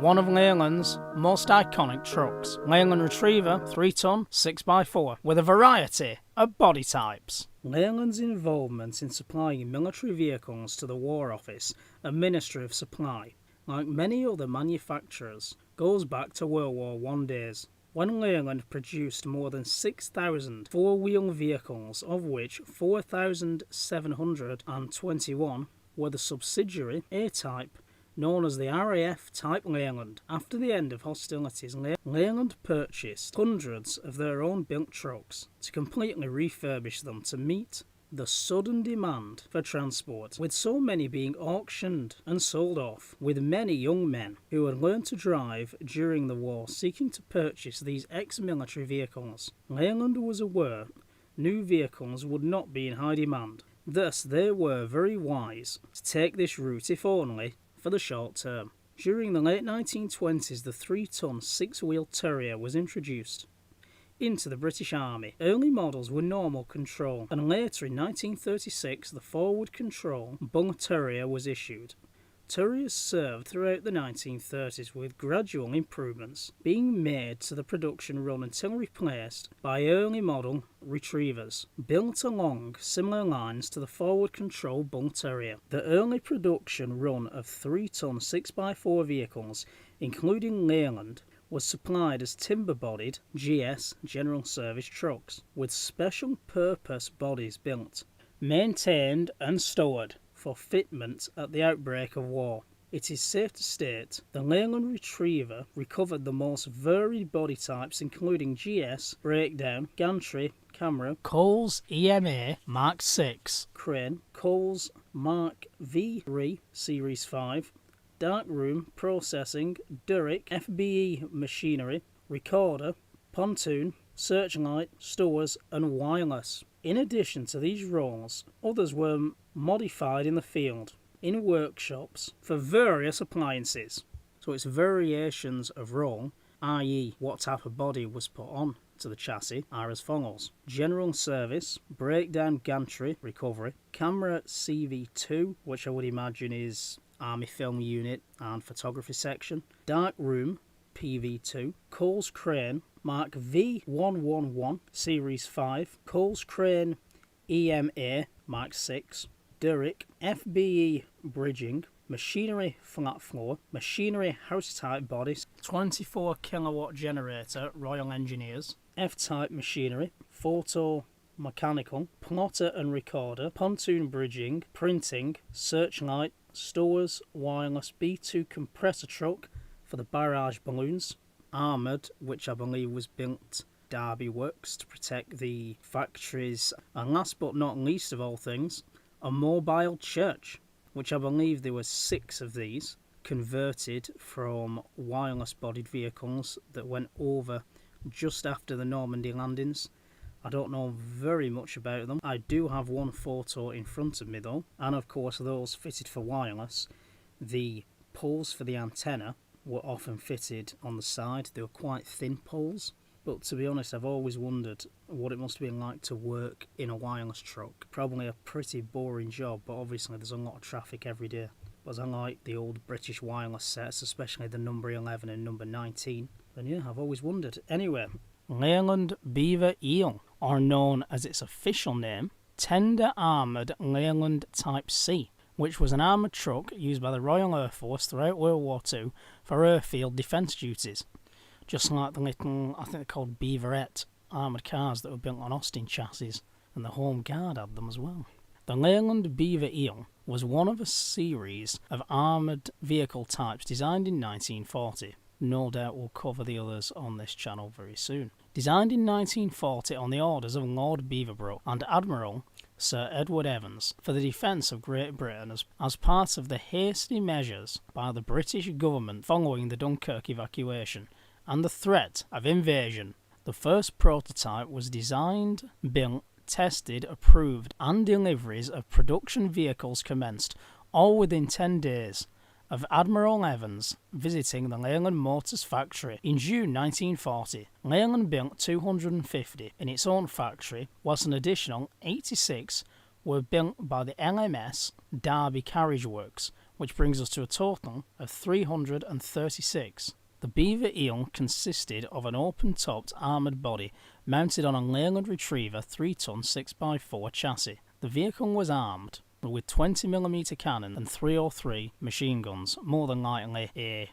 one of Leyland's most iconic trucks. Leyland Retriver 3-ton 6x4 with a variety of body types. Leyland's involvement in supplying military vehicles to the War Office and Ministry of Supply, like many other manufacturers, goes back to World War I days, when Leyland produced more than 6,000 four-wheel vehicles, of which 4,721 were the subsidiary A-type known as the RAF Type Leyland. After the end of hostilities, Leyland purchased hundreds of their own built trucks to completely refurbish them to meet the sudden demand for transport, with so many being auctioned and sold off, with many young men who had learned to drive during the war seeking to purchase these ex-military vehicles. Leyland was aware new vehicles would not be in high demand, thus they were very wise to take this route, if only for the short term. During the late 1920s, the 3-ton six-wheel Terrier was introduced into the British Army. Early models were normal control, and later in 1936 the forward control Bung Terrier was issued. Terriers served throughout the 1930s, with gradual improvements being made to the production run until replaced by early model Retrievers, built along similar lines to the forward control Bung Terrier. The early production run of 3-ton 6x4 vehicles, including Leyland, was supplied as timber-bodied GS general service trucks, with special purpose bodies built, maintained and stored for fitment at the outbreak of war. It is safe to state the Leyland Retriever recovered the most varied body types, including GS, breakdown, gantry, camera, Coles EMA Mark 6, crane, Coles Mark V3 Series 5, darkroom, processing, Durrick, FBE machinery, recorder, pontoon, searchlight, stores and wireless. In addition to these roles, others were modified in the field, in workshops, for various appliances. So its variations of role, i.e. what type of body was put on to the chassis, are as follows: general service, breakdown gantry, recovery, camera CV2, which I would imagine is Army film unit and photography section, dark room PV2, Coles crane Mark V111 Series 5, Coles crane EMA Mark 6, Durrick, FBE bridging, machinery flat floor, machinery house type bodies, 24 kilowatt generator Royal Engineers, F-type machinery, photo mechanical, plotter and recorder, pontoon bridging, printing, searchlight, stores, wireless, B2 compressor truck for the barrage balloons, armoured, which I believe was built Derby Works to protect the factories, and last but not least of all things, a mobile church, which I believe there were 6 of these, converted from wireless-bodied vehicles that went over just after the Normandy landings. I don't know very much about them. I do have one photo in front of me though, and of course those fitted for wireless. The poles for the antenna were often fitted on the side. They were quite thin poles, but to be honest I've always wondered what it must have been like to work in a wireless truck. Probably a pretty boring job, but obviously there's a lot of traffic every day. But I like the old British wireless sets, especially the number 11 and number 19. And yeah, I've always wondered. Anyway, Leyland Beaver Eel, or known as its official name, Tender Armoured Leyland Type C, which was an armoured truck used by the Royal Air Force throughout World War II for airfield defence duties. Just like the little, I think they're called Beaverette, armoured cars that were built on Austin chassis, and the Home Guard had them as well. The Leyland Beaver Eel was one of a series of armoured vehicle types designed in 1940. No doubt we'll cover the others on this channel very soon. Designed in 1940 on the orders of Lord Beaverbrook and Admiral Sir Edward Evans for the defence of Great Britain as part of the hasty measures by the British government following the Dunkirk evacuation and the threat of invasion. The first prototype was designed, built, tested, approved, and deliveries of production vehicles commenced, all within 10 days of Admiral Evans visiting the Leyland Motors factory in June 1940. Leyland built 250 in its own factory, whilst an additional 86 were built by the LMS Derby Carriage Works, which brings us to a total of 336. The Beaver Eel consisted of an open-topped armoured body mounted on a Leyland Retriver 3-ton 6x4 chassis. The vehicle was armed with 20mm cannon and 303 machine guns, more than likely a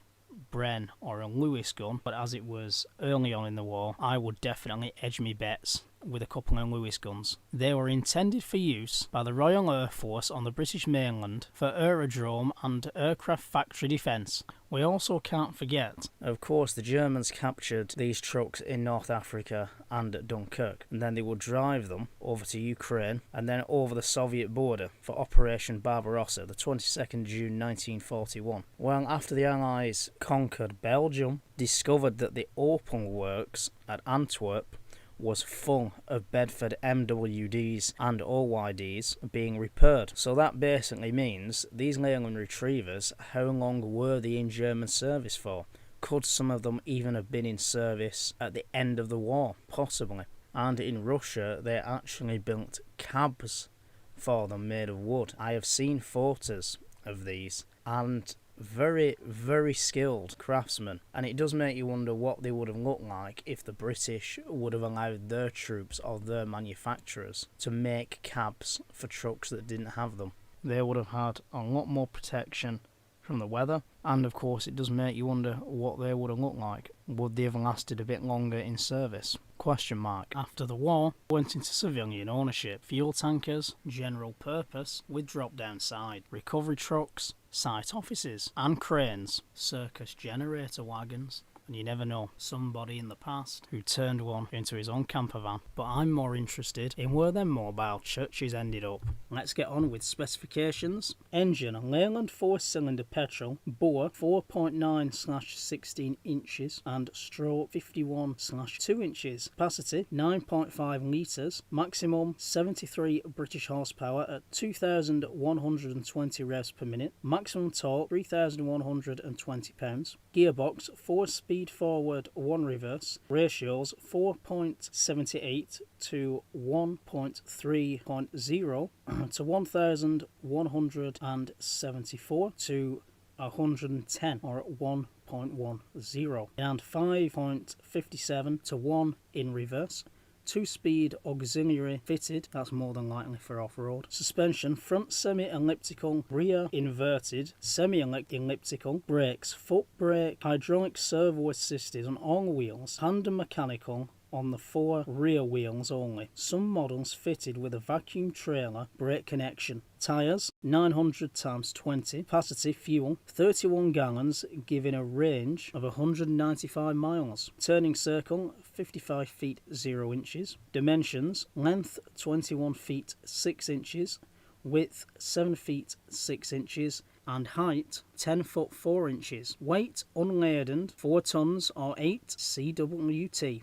Bren or a Lewis gun, but as it was early on in the war, I would definitely edge me bets with a couple of Lewis guns. They were intended for use by the Royal Air Force on the British mainland for aerodrome and aircraft factory defence. We also can't forget, of course, the Germans captured these trucks in North Africa and at Dunkirk, and then they would drive them over to Ukraine and then over the Soviet border for Operation Barbarossa, the 22nd June 1941. Well, after the Allies conquered Belgium, discovered that the Opel works at Antwerp was full of Bedford MWDs and OYDs being repaired. So that basically means these Leyland Retrievers, how long were they in German service for? Could some of them even have been in service at the end of the war? Possibly. And in Russia, they actually built cabs for them made of wood. I have seen photos of these, and very, very skilled craftsmen, and it does make you wonder what they would have looked like if the British would have allowed their troops or their manufacturers to make cabs for trucks that didn't have them. They would have had a lot more protection from the weather, and of course it does make you wonder what they would have looked like. Would they have lasted a bit longer in service? Question mark. After the war, went into civilian ownership. Fuel tankers, general purpose with drop-down side, recovery trucks, site offices, and cranes, circus generator wagons, and you never know, somebody in the past who turned one into his own camper van. But I'm more interested in where them mobile churches ended up. Let's get on with specifications. Engine, a Leyland 4-cylinder petrol, bore 4.9/16 inches and stroke 51/2 inches. Capacity 9.5 litres, maximum 73 British horsepower at 2,120 revs per minute, maximum torque 3,120 pounds. Gearbox 4-speed forward, 1 reverse. Ratios 4.78 to 1.3.0 to 1,174 to 110 or 1.10, and 5.57 to 1 in reverse. 2-speed auxiliary fitted, that's more than likely for off-road. Suspension, front semi-elliptical, rear inverted, semi-elliptical. Brakes, foot brake, hydraulic servo assisted on all wheels, hand and mechanical on the 4 rear wheels only. Some models fitted with a vacuum trailer brake connection. Tyres 900x20. Capacity fuel 31 gallons, giving a range of 195 miles. Turning circle 55 feet 0 inches. Dimensions: length 21 feet 6 inches, width 7 feet 6 inches, and height 10 foot 4 inches. Weight unladen 4 tons or 8 CWT.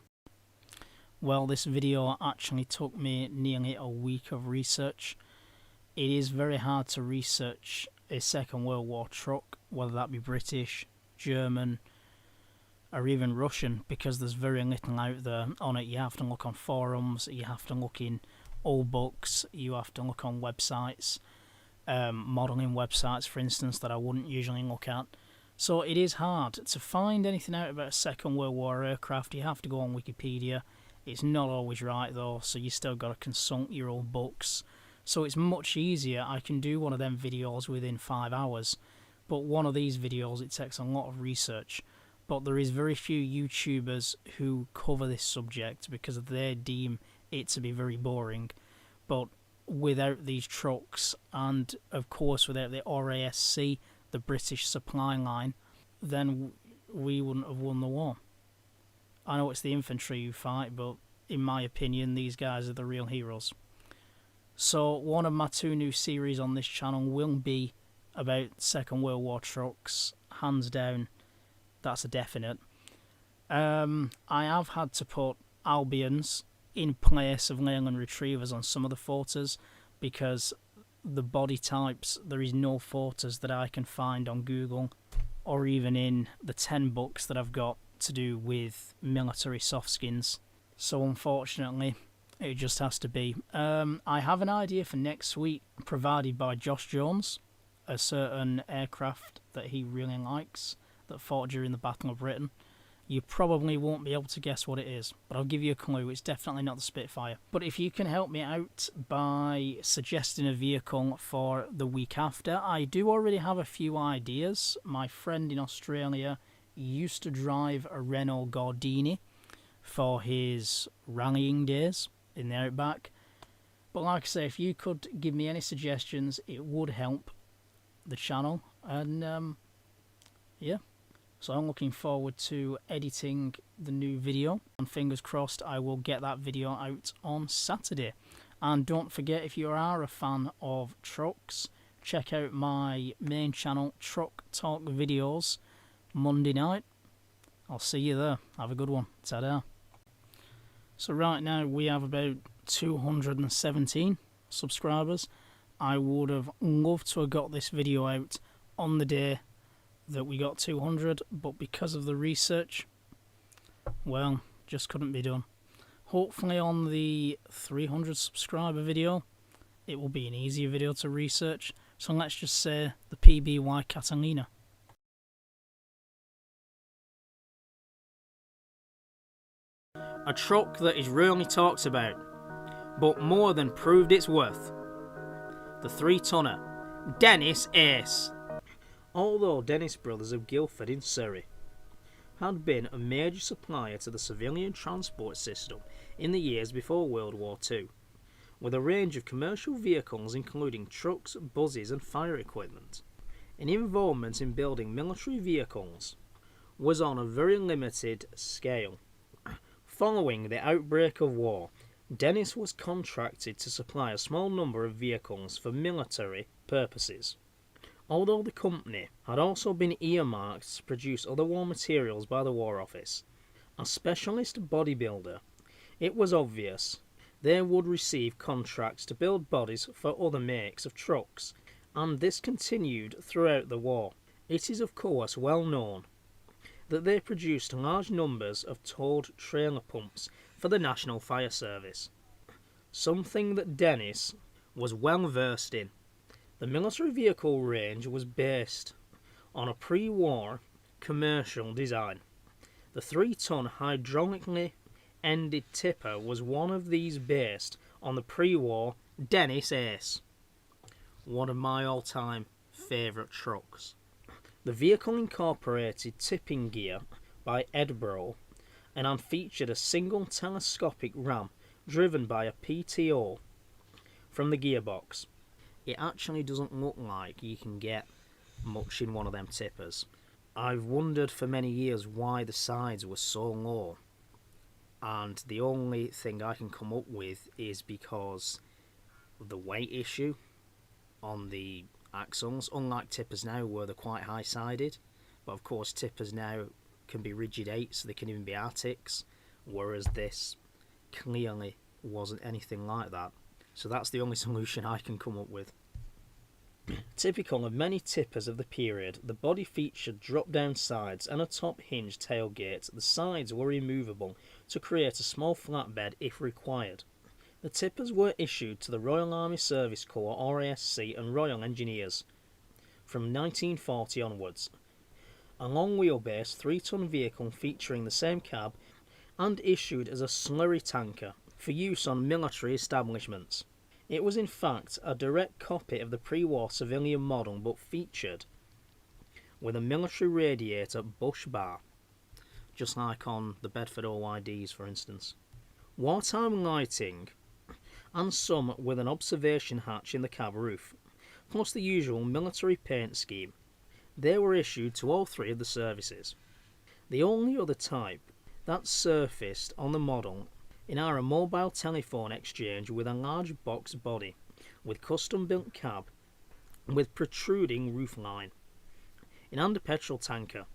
Well, this video actually took me nearly a week of research. It is very hard to research a Second World War truck, whether that be British, German, or even Russian, because there's very little out there on it. You have to look on forums, you have to look in old books, you have to look on websites, modelling websites, for instance, that I wouldn't usually look at. So it is hard to find anything out about a Second World War aircraft. You have to go on Wikipedia. It's not always right though, so you still got to consult your old books. So it's much easier. I can do one of them videos within 5 hours, but one of these videos, it takes a lot of research. But there is very few YouTubers who cover this subject because they deem it to be very boring. But without these trucks, and of course without the RASC, the British supply line, then we wouldn't have won the war. I know it's the infantry who fight, but in my opinion, these guys are the real heroes. So one of my 2 new series on this channel will be about Second World War trucks, hands down. That's a definite. I have had to put Albions in place of Leyland Retrievers on some of the photos because the body types, there is no photos that I can find on Google or even in the 10 books that I've got to do with military soft skins. So unfortunately, it just has to be. I have an idea for next week provided by Josh Jones. a certain aircraft that he really likes that fought during the Battle of Britain. You probably won't be able to guess what it is, but I'll give you a clue. It's definitely not the Spitfire. But if you can help me out by suggesting a vehicle for the week after, I do already have a few ideas. My friend in Australia used to drive a Renault Gardini for his rallying days in the Outback. But like I say, if you could give me any suggestions, it would help the channel. And yeah. So I'm looking forward to editing the new video, and fingers crossed I will get that video out on Saturday. And don't forget, if you are a fan of trucks, check out my main channel, Truck Talk Videos, Monday night. I'll see you there. Have a good one. Ta-da. So right now we have about 217 subscribers. I would have loved to have got this video out on the day that we got 200, but because of the research, well, just couldn't be done. Hopefully on the 300 subscriber video, it will be an easier video to research. So let's just say the PBY Catalina. A truck that is rarely talked about, but more than proved its worth. The 3-tonner, Dennis Ace. Although Dennis Brothers of Guildford in Surrey had been a major supplier to the civilian transport system in the years before World War II, with a range of commercial vehicles including trucks, buses and fire equipment, an involvement in building military vehicles was on a very limited scale. Following the outbreak of war, Dennis was contracted to supply a small number of vehicles for military purposes. Although the company had also been earmarked to produce other war materials by the War Office, a specialist bodybuilder, it was obvious they would receive contracts to build bodies for other makes of trucks, and this continued throughout the war. It is of course well known that they produced large numbers of towed trailer pumps for the National Fire Service, something that Dennis was well versed in. The military vehicle range was based on a pre-war commercial design. The 3-ton hydraulically ended tipper was one of these based on the pre-war Dennis Ace, one of my all-time favourite trucks. The vehicle incorporated tipping gear by Edbro and featured a single telescopic ram driven by a PTO from the gearbox. It actually doesn't look like you can get much in one of them tippers. I've wondered for many years why the sides were so low, and the only thing I can come up with is because of the weight issue on the axles. Unlike tippers now where they're quite high-sided, but of course tippers now can be rigid 8s, so they can even be Arctics, whereas this clearly wasn't anything like that. So that's the only solution I can come up with. Typical of many tippers of the period, the body featured drop-down sides and a top hinge tailgate. The sides were removable to create a small flatbed if required. The tippers were issued to the Royal Army Service Corps, RASC, and Royal Engineers from 1940 onwards. A long wheelbase 3-ton vehicle featuring the same cab and issued as a slurry tanker for use on military establishments. It was in fact a direct copy of the pre-war civilian model, but featured with a military radiator bush bar, just like on the Bedford OYDs for instance. Wartime lighting and some with an observation hatch in the cab roof, plus the usual military paint scheme. They were issued to all 3 of the services. The only other type that surfaced on the model in our mobile telephone exchange with a large box body with custom built cab with protruding roofline. In under petrol tanker,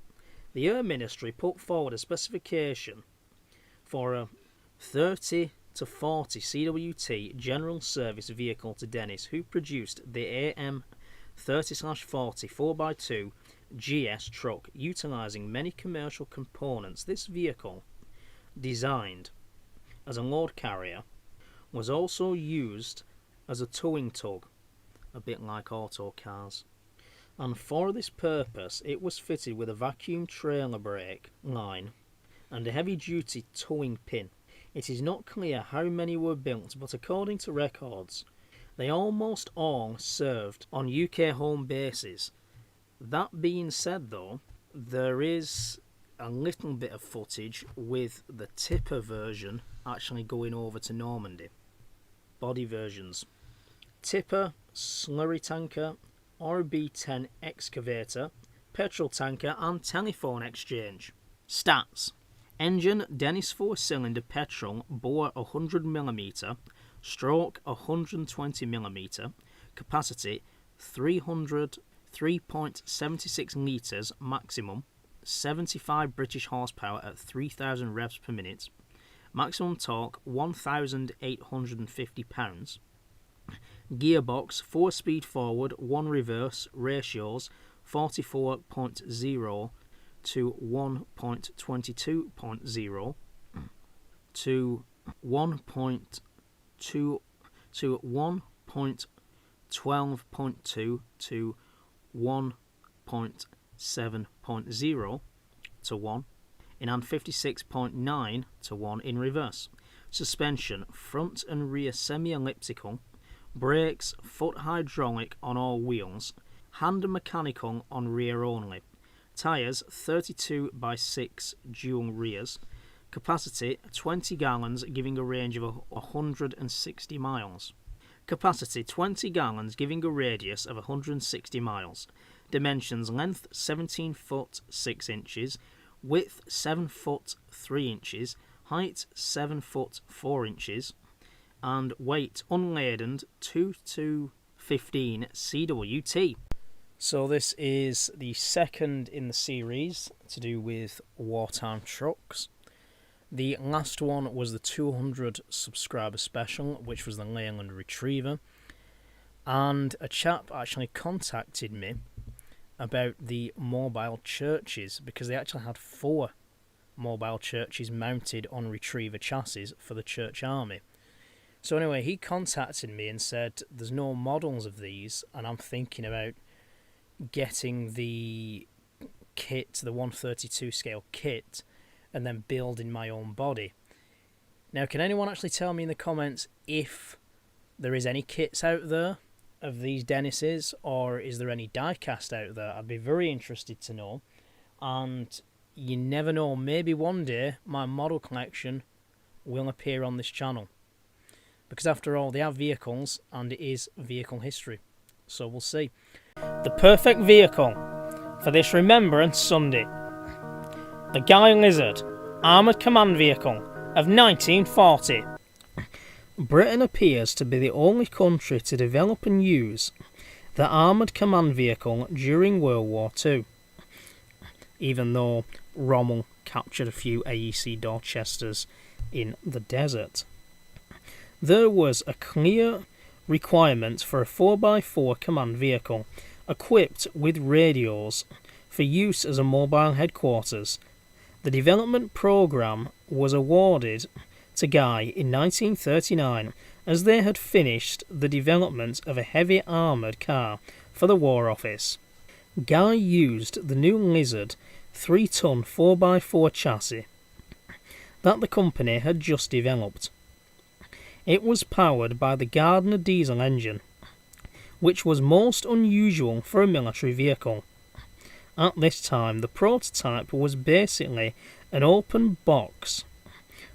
the Air Ministry put forward a specification for a 30 to 40 CWT general service vehicle to Dennis, who produced the AM 30/40 4x2 GS truck utilising many commercial components. This vehicle, designed as a load carrier, was also used as a towing tug, a bit like auto cars. and for this purpose it was fitted with a vacuum trailer brake line and a heavy-duty towing pin. It is not clear how many were built, but according to records, they almost all served on UK home bases. That being said though, there is a little bit of footage with the tipper version actually going over to Normandy. Body versions: tipper, slurry tanker, RB10 excavator, petrol tanker and telephone exchange. Stats: engine Dennis 4-cylinder petrol bore 100mm, stroke 120mm, capacity 303.76 litres maximum, 75 British horsepower at 3,000 revs per minute, maximum torque 1,850 pounds, gearbox 4-speed forward, 1 reverse, ratios 44.0 to 1.22.0 to 1.2 to 1.12.2 to 1.7.0 to 1 and 56.9 to 1 in reverse. Suspension front and rear semi-elliptical, brakes foot hydraulic on all wheels, hand mechanical on rear only. Tyres 32x6 dual rears, capacity 20 gallons giving a range of 160 miles. Capacity 20 gallons giving a radius of 160 miles. Dimensions: length 17 foot 6 inches, width 7 foot 3 inches, height 7 foot 4 inches, and weight unladen 2 to 15 CWT. So this is the second in the series to do with wartime trucks. The last one was the 200 subscriber special, which was the Leyland Retriver. And a chap actually contacted me about the mobile churches, because they actually had 4 mobile churches mounted on Retriver chassis for the church army. So anyway, he contacted me and said there's no models of these, and I'm thinking about getting the kit, the 132 scale kit, and then building my own body. Now, can anyone actually tell me in the comments if there is any kits out there of these Dennises, or is there any die-cast out there? I'd be very interested to know. And you never know, maybe one day my model collection will appear on this channel, because after all, they have vehicles and it is vehicle history. So we'll see. The perfect vehicle for this Remembrance Sunday: the Guy Lizard Armoured Command Vehicle of 1940. Britain appears to be the only country to develop and use the Armoured Command Vehicle during World War II, even though Rommel captured a few AEC Dorchesters in the desert. There was a clear requirement for a 4x4 command vehicle equipped with radios for use as a mobile headquarters. The development programme was awarded to Guy in 1939 as they had finished the development of a heavy armoured car for the War Office. Guy used the new Lizard 3-ton 4x4 chassis that the company had just developed. It was powered by the Gardner diesel engine, which was most unusual for a military vehicle. At this time, the prototype was basically an open box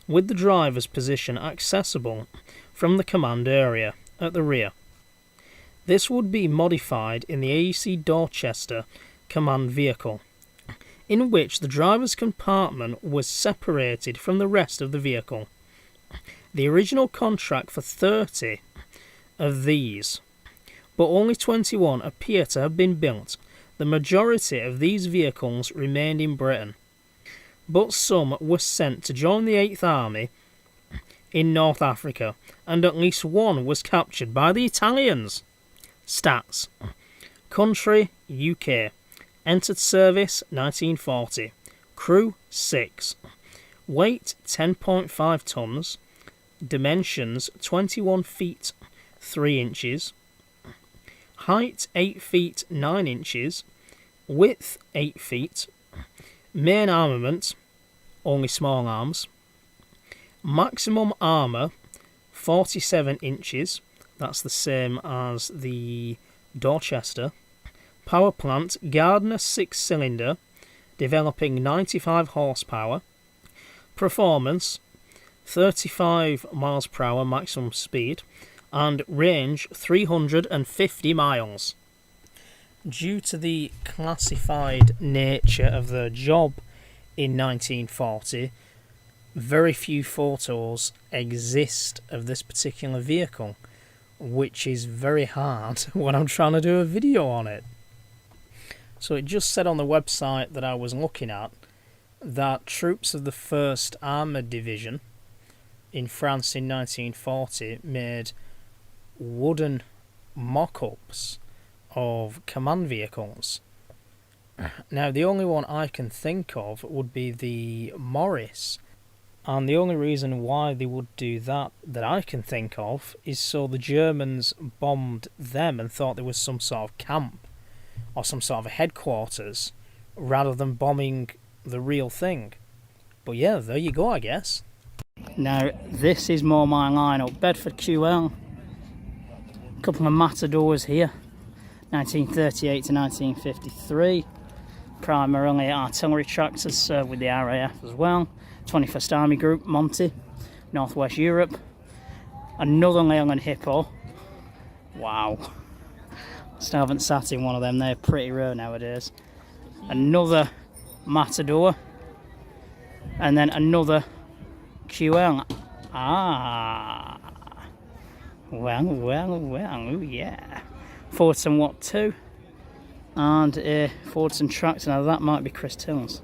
with the driver's position accessible from the command area at the rear. This would be modified in the AEC Dorchester command vehicle, in which the driver's compartment was separated from the rest of the vehicle. The original contract for 30 of these, but only 21 appear to have been built. The majority of these vehicles remained in Britain, but some were sent to join the 8th Army in North Africa, and at least one was captured by the Italians. Stats: country UK, entered service 1940, crew 6, weight 10.5 tons, dimensions 21 feet 3 inches, height 8 feet 9 inches, width 8 feet, main armament, only small arms, maximum armour 47 inches, that's the same as the Dorchester, power plant Gardner 6-cylinder, developing 95 horsepower, performance 35 miles per hour maximum speed, and range 350 miles. Due to the classified nature of the job in 1940, very few photos exist of this particular vehicle, which is very hard when I'm trying to do a video on it. So it just said on the website that I was looking at that troops of the 1st Armoured Division in France in 1940 made wooden mock-ups of command vehicles. Now, the only one I can think of would be the Morris, and the only reason why they would do that I can think of is so the Germans bombed them and thought there was some sort of camp or some sort of a headquarters rather than bombing the real thing. But yeah, there you go, I guess. Now, this is more my lineup. Bedford QL, a couple of Matadors here, 1938 to 1953, primarily artillery tractors, served with the RAF as well. 21st Army Group, Monty, Northwest Europe. Another Leyland Hippo. Wow. Still haven't sat in one of them, they're pretty rare nowadays. Another Matador. And then another QL. Ah. Well, yeah. Fordson Watt 2. And a Fordson tractor, now that might be Chris Till's.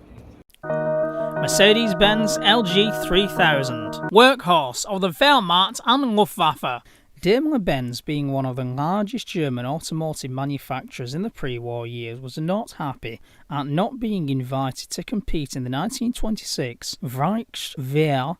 Mercedes-Benz LG3000, workhorse of the Wehrmacht and Luftwaffe. Daimler-Benz, being one of the largest German automotive manufacturers in the pre-war years, was not happy at not being invited to compete in the 1926 Reichswehr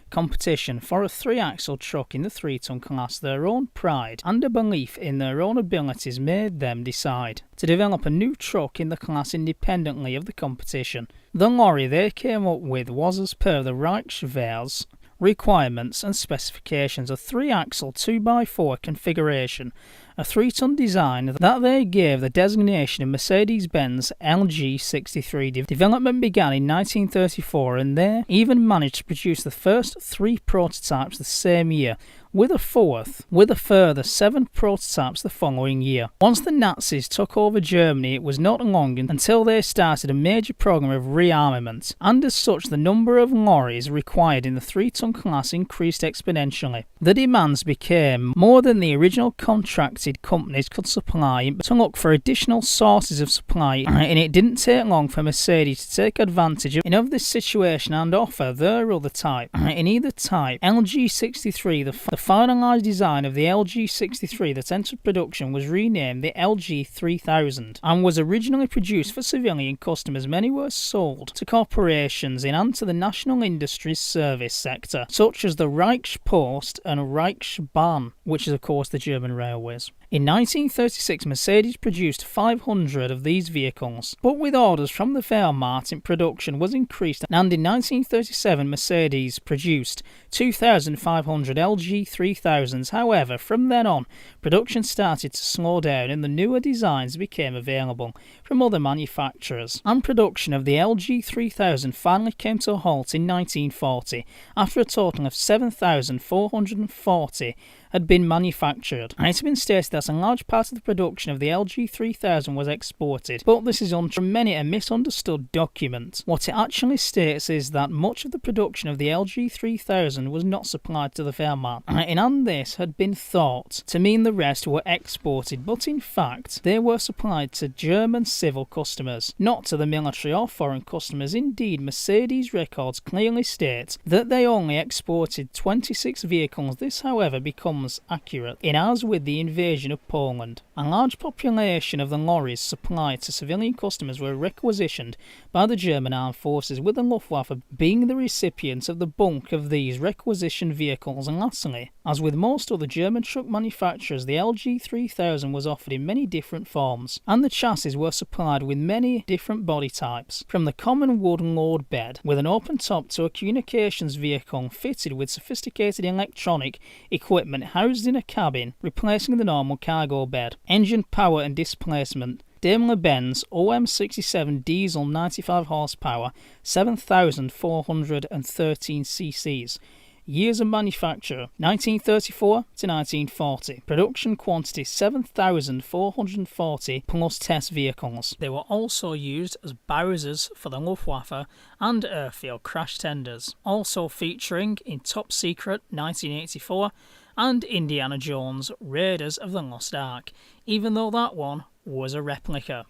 competition for a 3-axle truck in the 3-ton class. Their own pride and a belief in their own abilities made them decide to develop a new truck in the class independently of the competition. The lorry they came up with was, as per the Reichswehr's requirements and specifications, a 3-axle 2x4 configuration, a 3-ton design that they gave the designation of Mercedes-Benz LG63. Development began in 1934, and they even managed to produce the first 3 prototypes the same year, with a further 7 prototypes the following year. Once the Nazis took over Germany, it was not long until they started a major program of rearmament, and as such the number of lorries required in the 3-ton class increased exponentially. The demands became more than the original contracted companies could supply, but to look for additional sources of supply, and it didn't take long for Mercedes to take advantage of this situation and offer their other type. In either type, LG63, the finalised design of the LG63 that entered production was renamed the LG3000 and was originally produced for civilian customers. Many were sold to corporations in and to the national industries service sector, such as the Reichspost and Reichsbahn, which is of course the German railways. In 1936, Mercedes produced 500 of these vehicles, but with orders from the Wehrmacht, production was increased, and in 1937 Mercedes produced 2,500 LG3000s. However, from then on, production started to slow down and the newer designs became available from other manufacturers, and production of the LG3000 finally came to a halt in 1940, after a total of 7,440 had been manufactured. And it's been stated that a large part of the production of the LG3000 was exported, but this is untrue. Many a misunderstood document. What it actually states is that much of the production of the LG3000 was not supplied to the Wehrmacht, and this had been thought to mean the rest were exported, but in fact they were supplied to German civil customers, not to the military or foreign customers. Indeed, Mercedes records clearly state that they only exported 26 vehicles. This, however, becomes accurate, in as with the invasion region of Poland. A large population of the lorries supplied to civilian customers were requisitioned by the German armed forces, with the Luftwaffe being the recipients of the bulk of these requisitioned vehicles. And lastly, as with most other German truck manufacturers, the LG3000 was offered in many different forms, and the chassis were supplied with many different body types, from the common wood load bed with an open top to a communications vehicle fitted with sophisticated electronic equipment housed in a cabin, replacing the normal cargo bed. Engine power and displacement: Daimler-Benz OM67 diesel 95 horsepower, 7,413 cc's. Years of manufacture: 1934 to 1940. Production quantity: 7,440 plus test vehicles. They were also used as Bowsers for the Luftwaffe and airfield crash tenders. Also featuring in Top Secret 1984 and Indiana Jones Raiders of the Lost Ark, even though that one was a replica.